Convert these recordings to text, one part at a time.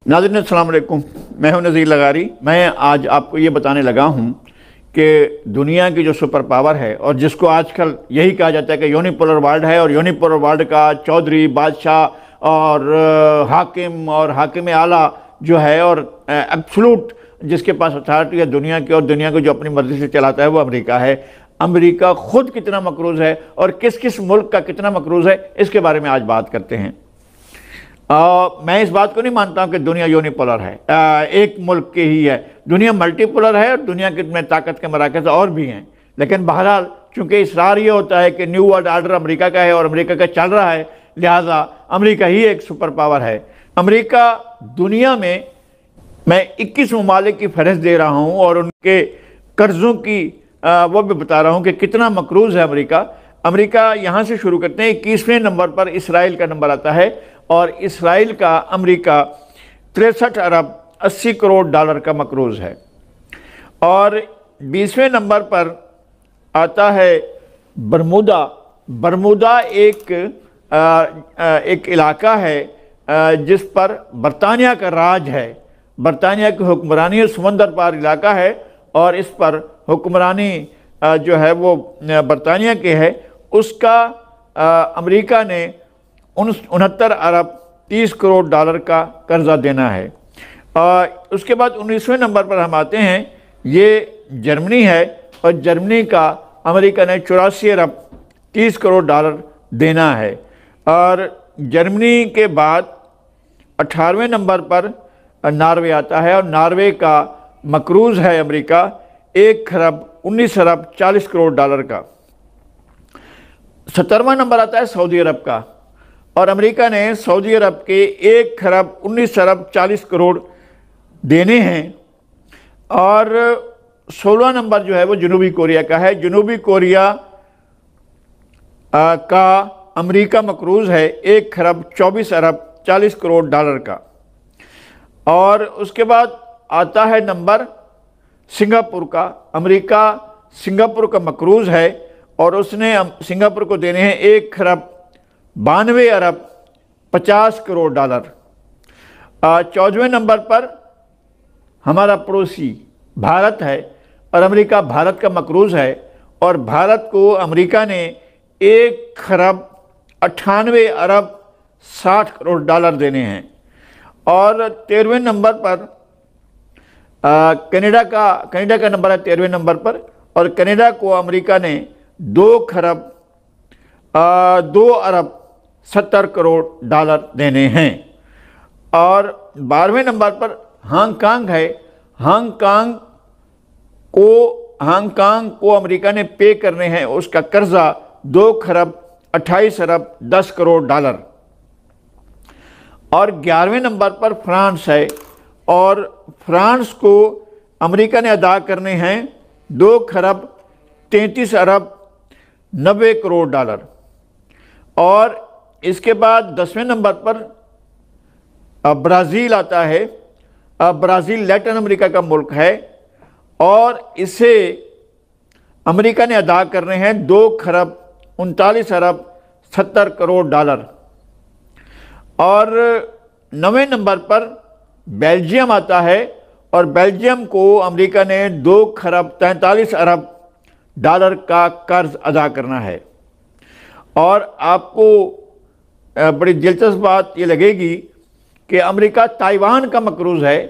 नाज़रीन अस्सलाम वालेकुम, मैं हूं नज़ीर लगारी। मैं आज आपको ये बताने लगा हूं कि दुनिया की जो सुपर पावर है और जिसको आजकल यही कहा जाता है कि यूनिपोलर वर्ल्ड है, और यूनिपोलर वर्ल्ड का चौधरी, बादशाह और हाकिम और हाकिम आला जो है और एब्सोल्यूट जिसके पास अथॉरिटी है दुनिया की, और दुनिया को जो अपनी मर्ज़ी से चलाता है वो अमेरिका है। अमेरिका ख़ुद कितना मकरूज़ है और किस किस मुल्क का कितना मकरूज़ है, इसके बारे में आज बात करते हैं। मैं इस बात को नहीं मानता हूँ कि दुनिया यूनिपोलर है, एक मुल्क की ही है। दुनिया मल्टीपोलर है और दुनिया के में ताकत के मराकज़ और भी हैं, लेकिन बहरहाल चूँकि इसरार ये होता है कि न्यू वर्ल्ड आर्डर अमेरिका का है और अमेरिका का चल रहा है, लिहाजा अमेरिका ही एक सुपर पावर है। अमेरिका दुनिया में मैं 21 ममालिक की फहरिस्त दे रहा हूँ और उनके कर्ज़ों की वो भी बता रहा हूँ कि कितना मकरूज़ है अमेरिका। अमेरिका यहाँ से शुरू करते हैं। 21वें नंबर पर इसराइल का नंबर आता है और इसराइल का अमेरिका 63 अरब 80 करोड़ डॉलर का मकरूज़ है। और 20वें नंबर पर आता है बरमूदा। बरमूदा एक इलाका है जिस पर बरतानिया का राज है, बरतानिया की हुक्मरानी, समंदर पार इलाका है और इस पर हुक्मरानी जो है वो बरतानिया के है। उसका अमेरिका ने 69 अरब 30 करोड़ डॉलर का कर्जा देना है। उसके बाद 19वें नंबर पर हम आते हैं, ये जर्मनी है और जर्मनी का अमेरिका ने 84 अरब 30 करोड़ डॉलर देना है। और जर्मनी के बाद 18वें नंबर पर नॉर्वे आता है और नॉर्वे का मकरूज़ है अमेरिका 1 अरब 19 अरब 40 करोड़ डॉलर का। 17वां नंबर आता है सऊदी अरब का और अमेरिका ने सऊदी अरब के 1 अरब 19 अरब 40 करोड़ देने हैं। और 16वां नंबर जो है वो जनूबी कोरिया का है। जनूबी कोरिया का अमेरिका मकरूज़ है 1 अरब 24 अरब 40 करोड़ डॉलर का। और उसके बाद आता है नंबर सिंगापुर का। अमेरिका सिंगापुर का मकरूज़ है और उसने सिंगापुर को देने हैं 1 अरब 92 अरब 50 करोड़ डॉलर। 14वें नंबर पर हमारा पड़ोसी भारत है और अमेरिका भारत का मकरूज़ है और भारत को अमेरिका ने 1 अरब 98 अरब 60 करोड़ डॉलर देने हैं। और 13वें नंबर पर कनाडा का नंबर है 13वें नंबर पर और कनाडा को अमेरिका ने 2 अरब 70 करोड़ डॉलर देने हैं। और 12वें नंबर पर हांगकांग है। हांगकांग को अमेरिका ने पे करने हैं उसका कर्जा 2 अरब 28 अरब 10 करोड़ डॉलर। और 11वें नंबर पर फ्रांस है और फ्रांस को अमेरिका ने अदा करने हैं 2 अरब 33 अरब 90 करोड़ डॉलर। और इसके बाद 10वें नंबर पर ब्राज़ील आता है। ब्राज़ील लैटिन अमेरिका का मुल्क है और इसे अमेरिका ने अदा करने हैं 2 अरब 39 अरब 70 करोड़ डॉलर। और 9वें नंबर पर बेल्जियम आता है और बेल्जियम को अमेरिका ने 2 अरब 43 अरब डॉलर का कर्ज अदा करना है। और आपको बड़ी दिलचस्प बात ये लगेगी कि अमेरिका ताइवान का मकरूज़ है।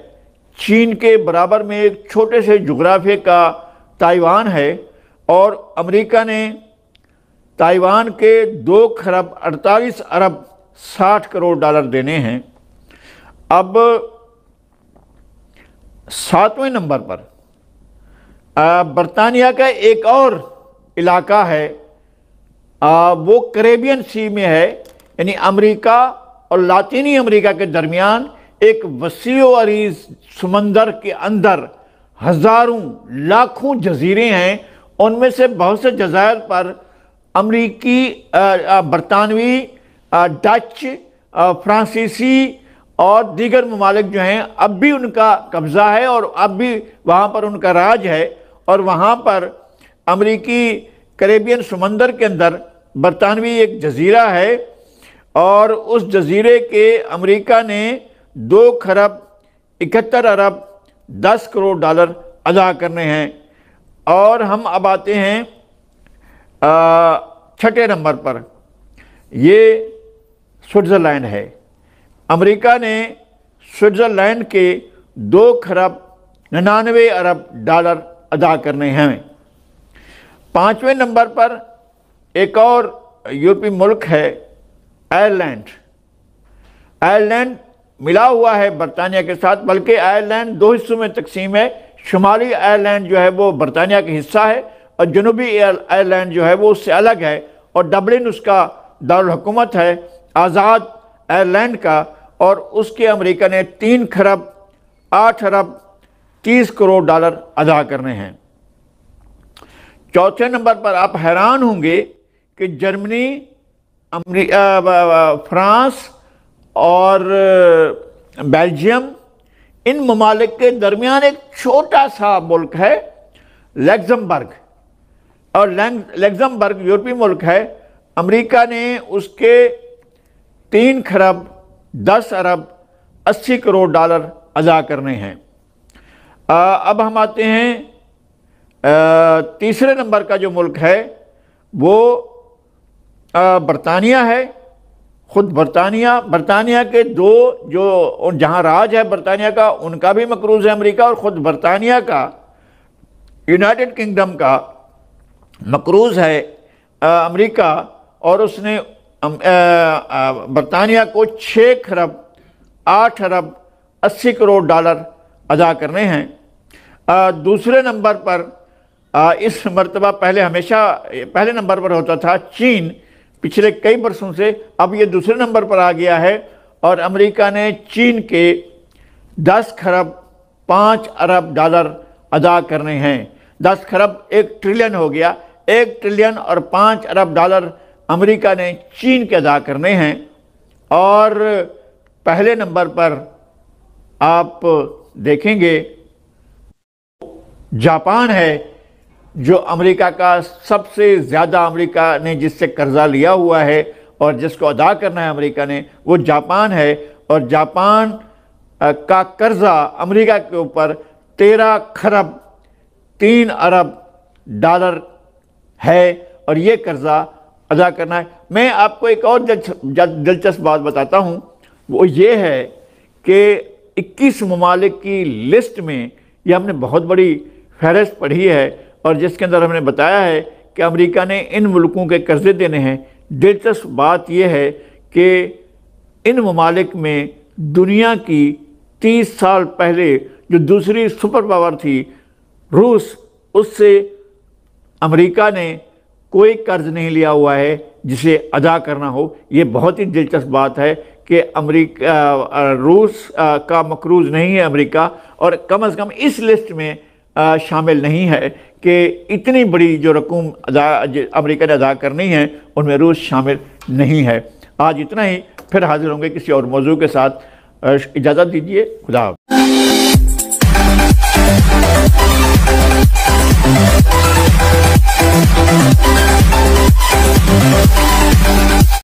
चीन के बराबर में एक छोटे से जुग्राफिया का ताइवान है और अमेरिका ने ताइवान के 2 अरब 48 अरब 60 करोड़ डॉलर देने हैं। अब 7वें नंबर पर बरतानिया का एक और इलाका है, वो कैरेबियन सी में है, यानी अमेरिका और लातीनी अमेरिका के दरमियान एक वसीओ अरीज़ समंदर के अंदर हज़ारों लाखों जजीरे हैं। उनमें से बहुत से जज़ायर पर अमरीकी, बरतानवी, डच, फ्रांसीसी और दीगर ममालिक जो हैं अब भी उनका कब्ज़ा है और अब भी वहाँ पर उनका राज है। और वहाँ पर अमरीकी कैरेबियन समंदर के अंदर बरतानवी एक जजीरा है और उस जजीरे के अमेरिका ने 2 अरब 71 ارب 10 کروڑ ڈالر ادا کرنے ہیں۔ اور ہم اب آتے ہیں چھٹے نمبر پر، یہ سوئٹزرلینڈ ہے۔ امریکہ نے سوئٹزرلینڈ کے 2 کھرب 99 ارب ڈالر ادا کرنے ہیں۔ 5ویں نمبر پر ایک اور یورپی ملک ہے آئرلینڈ۔ آئرلینڈ ملا ہوا ہے برطانیہ کے ساتھ، بلکہ آئرلینڈ 2 حصوں میں تقسیم ہے۔ شمالی آئرلینڈ جو ہے وہ برطانیہ کا حصہ ہے، اور جنوبی آئرلینڈ جو ہے وہ اس سے الگ ہے، اور ڈبلن اس کا دارالحکومت ہے آزاد آئرلینڈ کا، اور اس کے امریکہ نے 3 کھرب 8 ارب 30 کروڑ ڈالر ادا کرنے ہیں۔ چوتھے نمبر پر آپ حیران ہوں گے کہ جرمنی، فرانس اور بیلجیم، ان ممالک کے درمیان ایک چھوٹا سا ملک ہے لگزمبرگ، اور لگزمبرگ یورپی ملک ہے۔ امریکہ نے اس کے 3 کھرب 10 ارب 80 کروڑ ڈالر ادا کرنے ہیں۔ اب ہم آتے ہیں تیسرے نمبر کا جو ملک ہے وہ برطانیہ ہے۔ خود برطانیہ کے 2 جو جہاں راج ہے برطانیہ کا، ان کا بھی مقروض ہے امریکہ، اور خود برطانیہ کا، یونائٹڈ کنگڈم کا مقروض ہے امریکہ، اور اس نے برطانیہ کو 6 کھرب 8 ارب 80 کروڑ ڈالر ادا کرنے ہیں۔ دوسرے نمبر پر اس مرتبہ پہلے نمبر پر ہوتا تھا چین، پچھلے کئی برسوں سے، اب یہ دوسرے نمبر پر آ گیا ہے، اور امریکہ نے چین کے 10 کھرب 5 ارب ڈالر ادا کرنے ہیں۔ 10 کھرب 1 ٹریلین ہو گیا، 1 ٹریلین اور 5 ارب ڈالر امریکہ نے چین کے ادا کرنے ہیں۔ اور پہلے نمبر پر آپ دیکھیں گے جاپان ہے، جو امریکہ کا سب سے زیادہ، امریکہ نے جس سے قرضہ لیا ہوا ہے اور جس کو ادا کرنا ہے امریکہ نے، وہ جاپان ہے، اور جاپان کا قرضہ امریکہ کے اوپر 13 کھرب 3 ارب ڈالر ہے، اور یہ قرضہ ادا کرنا ہے۔ میں آپ کو ایک اور دلچسپ بات بتاتا ہوں، وہ یہ ہے کہ 21 ممالک کی لسٹ میں، یہ ہم نے بہت بڑی فہرست پڑھی ہے، اور جس کے اندر ہم نے بتایا ہے کہ امریکہ نے ان ملکوں کے قرضے دینے ہیں۔ دلچسپ بات یہ ہے کہ ان ممالک میں دنیا کی 30 سال پہلے جو دوسری سپر پاور تھی روس، اس سے امریکہ نے کوئی قرض نہیں لیا ہوا ہے جسے ادا کرنا ہو۔ یہ بہت ہی دلچسپ بات ہے کہ روس کا مقروض نہیں ہے امریکہ، اور کم از کم اس لسٹ میں شامل نہیں ہے کہ اتنی بڑی جو رقم امریکہ نے ادا کرنی ہے ان میں روس شامل نہیں ہے۔ آج اتنا ہی، پھر حاضر ہوں گے کسی اور موضوع کے ساتھ۔ اجازت دیجیے، خدا حافظ۔